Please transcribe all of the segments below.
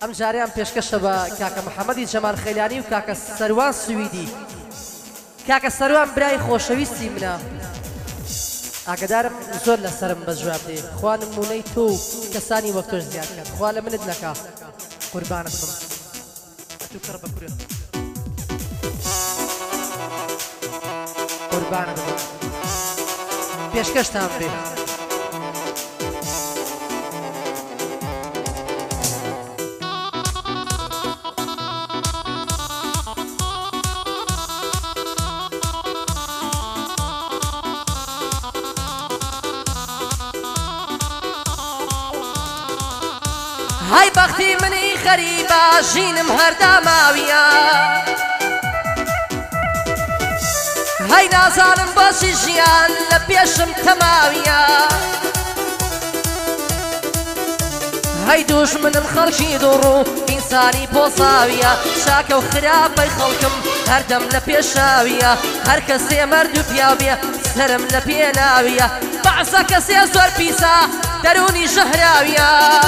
ام جاريان پیشکش با کاکا محمدی جمال خیلانی و کاکا سروان سویدی. کاکا سروان برای خوشویستی منه ئاگادارم زۆر لەسرم بە جواب دێ خوا نمونەی تۆ و کەسانی وەک تۆش زیاد کات خوا لە منت نەکا قوربانت بم تو کڕ بە کوورە قوربانت بم پێشکەشتان بێ هاي بختي مني خريبة جينم هردا ماوية هاي نازانم باشي جيان لبيشم تماوية هاي دوش من الخلقي دورو إنساني بوصاوية شاكا وخرابي خلقم هردم لبيشاوية هركسي مردو بياوية سرم لبيناوية بعصا كسي زور بيسا دروني جهراوية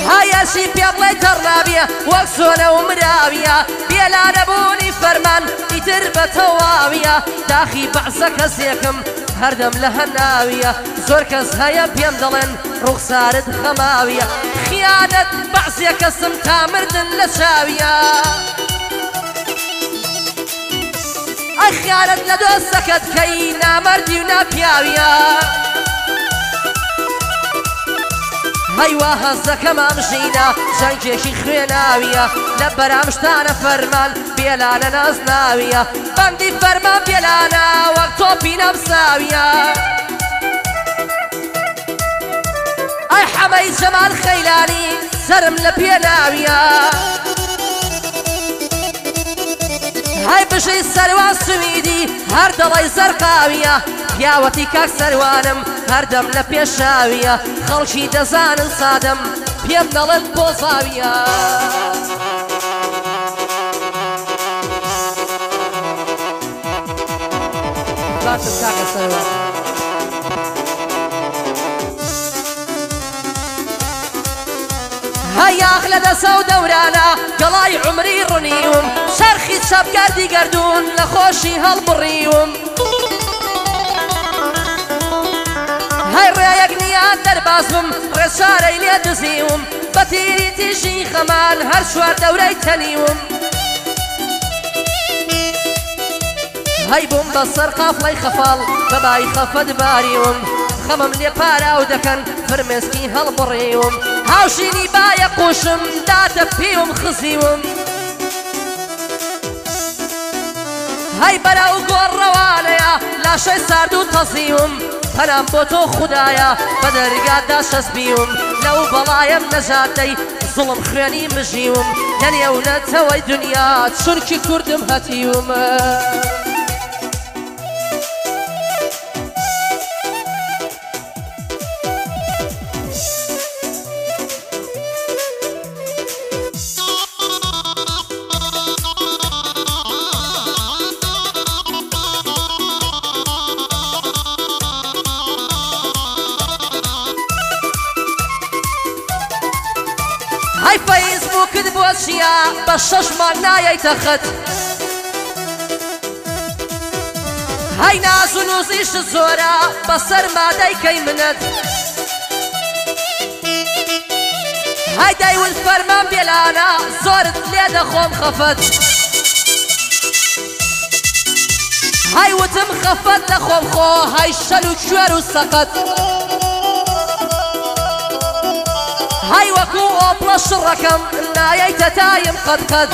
هاي شي بيضلي ترابية وكسونة ومراوية بيلا نبوني فرمان يتربة تواوية داخي بعزك زيكم هردم لهناوية زوركز هيا بيمدلن رخصارد خماوية خيانة بعزيك اسم تامردن لشاوية اي خيانة لدوسكت كي نامردي ونابياوية هاي وهزك ما مشينا جنجيشي خويناوية لبرامشتانا فرمان بيلانا نازناوية بندي فرمان بيلانا وقتو بينا بساوية اي حمي جمال خيلاني سرم لبيناوية هاي بشي سروان سويدي هردلي زرقاوية پیاوەتی کاک سەروانم هەردەم لە پێشاویە خەڵکی دەزانن سادەم پێم دەڵێن پۆزاویە باشم کاکە سەروان هەیاخ لە دەسە و دەورانە گەڵای عومری ڕوونیوم شەرخی چەپگەردی گەردوون لە خۆشی هەڵبڕیوم هاي رأيك نيان دربازم رشاري لي دزيوم بتيري تيشي خمان هر شوار دوري تنيوم هاي بوم بصر قاف لي خفال بباي خفد باريوم خمم لي بارا ودكن فرمسكي هالبريوم هاوشيني بايا قوشم داتا بيوم خزيوم هاي براو قور روانيا لا شي ساردو تصيوم پەنام بۆ تۆ خودایە بە دەرگادا شەسبیوم لەو بەڵایم نەژادەی زوڵم خوێنی مژیوم لە نێونەتەوەی دنیا چونکی کوردم هەتیوم هاي فيسبوك دبوشيا بشش مانا يتخت هاي ناس ونوزيش الزورا بصر ما داي كيمنت هاي داي والفرمان بيلانا زورت ليدا خوم خفت هاي وتم خفت لخوم خو هاي شلو شوار وسقط هاي وكو أبلش الركم نايت تايم قد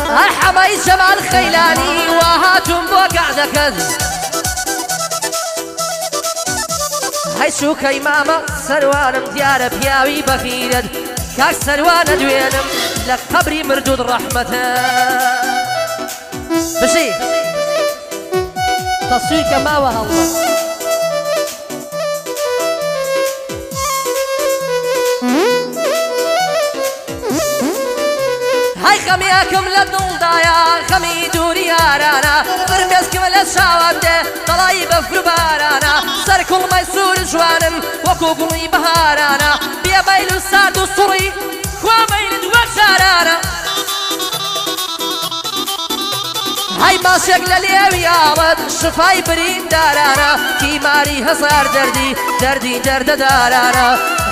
هاي حماي جمال خيلاني وهاتم بوقع كذ هاي شو كيماما سروانم ديار بياوي بخيرد كاك سروان دوينم لك قبري مردود رحمته بشي تصوير كما وهالله هاي خەمیەکەم لە دڵدایە خەمی دووری یارانە فرمێسکم لە چاوام دێ دەڵی بەفر و بارانە سەر کوڵمەی سوور جوانم وەکو گوڵی بەهارانە بێبەیل و سارد و سوڕی خوا بەیلت وەک جارانە هاي ماسێک لە لێویاڵت شفای بریندارانە تیماری هەزار دەردی دەردەدارانە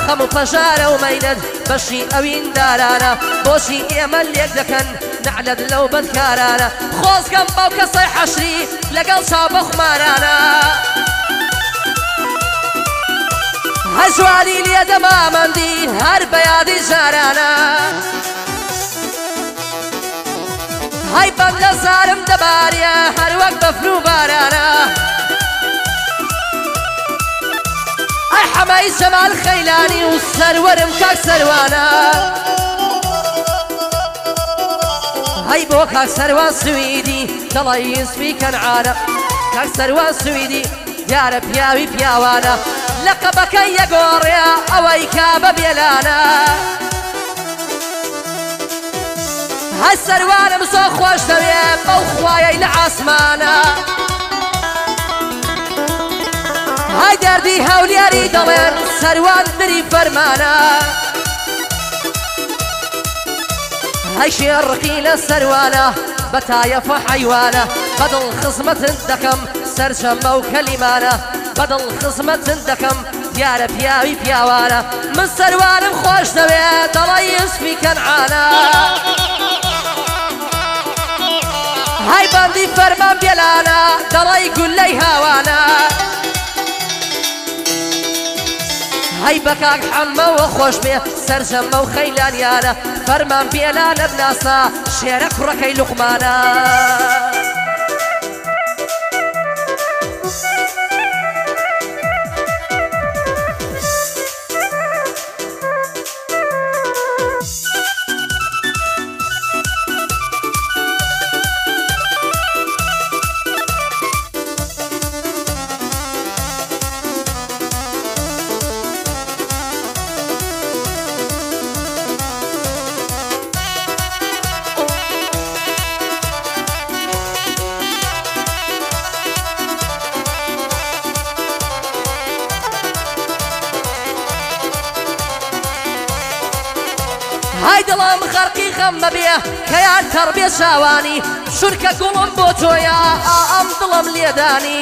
خەم و پەژارە و مەینەت بەشی ئەوین دارانە بۆچی ئێمە لێک دەکەن نەعلەت لەو بەدکارانە خۆزگەم بەو کەسەی حەشری لەگەڵ چاوبەخمارانە هەر جوانی لێ دەمامەندی هەر بەیادی جارانە هاي بەم لە زارم دەبارێ هەر وەک بەفر و بارانە ئەی حەمای جەمال خەیلانی و سەروەرم کاک سەروانە هەی بۆ کاک سەروان سویدی دەڵی ئیسمی کەنعانە کاک سەروان سویدی دیارە پیاوی پیاوانە لەقەبەکەی یەگۆڕێ ئەوەی کابە بێلانە هەر سەروانم زۆ خۆش دەوێ بەو خوایەی لە ئاسمانە هاي دەردی هەولێری دەڵێن سەروان بری فەرمانە هاي شێڕقی لە سەروانە بە تایەفە حەیوانە بەدڵ خزمەتن دەکەم سەرجەمە و کەلیمانە بەدڵ خزمەتن دەکەم دیارە پیاوی پیاوانە من سەروانم خۆش دەوێ دەڵی ئیسمی کەنعانە هاي باندی فەرمان بێلانە دەڵی گولەی هاوانە هاي بەکاک حەمەوە خۆش بێ سەرجەمە و خەیلانیانە فەرمان بێلانە بناسا شێرە کوڕەکەی لوقمانە هاي دڵم خەرقی خەم مەبێ کەیان تەڕبێ چاوانی شورکە گوڵم بۆ تۆیە ئەم دڵم لێدانی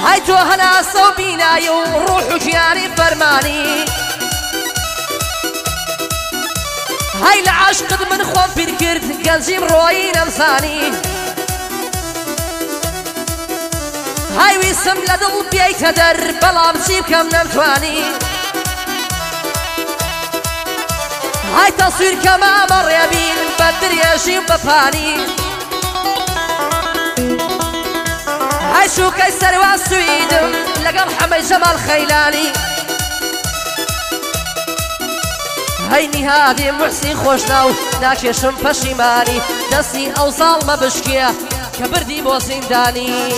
هاي تۆ هەناسە و بینایی و ڕوح و گیانی فەرمانی هاي لە عاشقت من خۆم پیر کرد گەنجیم ڕۆیی نەمزانی هاي ویسم لە دڵ بێیتە دەر بەڵام چی بکەم نەمتوانی هاي تصوير كما مريبين بدر يجيب بفاني هاي شو كيسر والسويد لقى محمد جمال خيلاني هاي نهادي محسن خوشناو ناكشم پشیمانی دستی او ظالمه بشکیه كبردي بو زنداني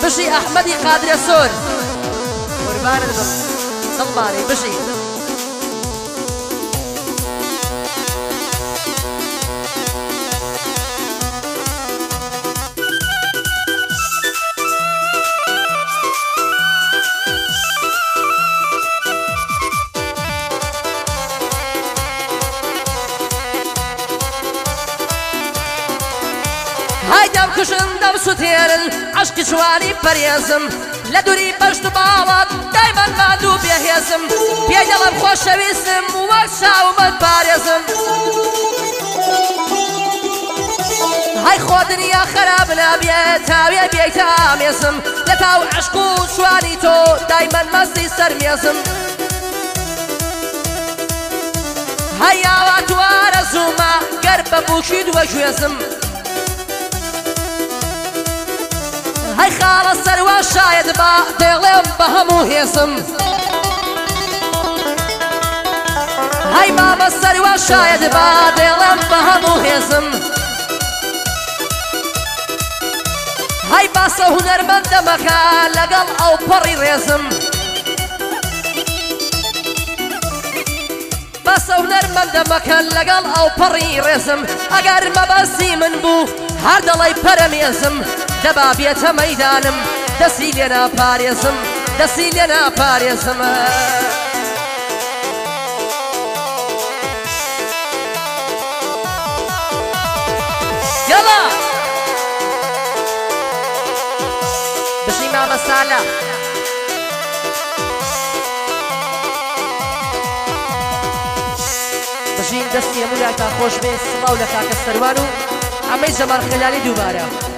بشي احمدي قادر سور قربان صلباني بشي هاي دم كشن دم ستيرل عشق جواني بريزم لدوري بشت باڵات دايما مادوو بێهێزم پێدەڵم خۆشەویستم وەک چاومت پارێزم هاي خۆ دنیا خەراب نابێت تاوێ بێیتە ئامێزم لە تاو عشق و جوانی تۆ دایما مەستی سەرمێزم هاي ئاوات وارەزوومە گەر بە بووکی دووەگوێزم هاي خالص سروان شايد با ديغلم بهمو هيسم هاي ماما سروان شايد با ديغلم بهمو هيسم هاي باسا هنر من دمكا لقل او بري ريزم بەندەمەکە لەگەڵ ئەو پەڕی ڕێزم ئەگەر مەبەستی من بوو هەر دەڵی پەرەمێزم دەبا بێتە مەیدانم دەستی لێ ناپارێزم دەستی لێ ناپارێزم يلا بشي مع مسالة بشين دستي يمولا كا خوش بي الصلاة ولا كاك السروانو عمي جمال خلالي دوبارا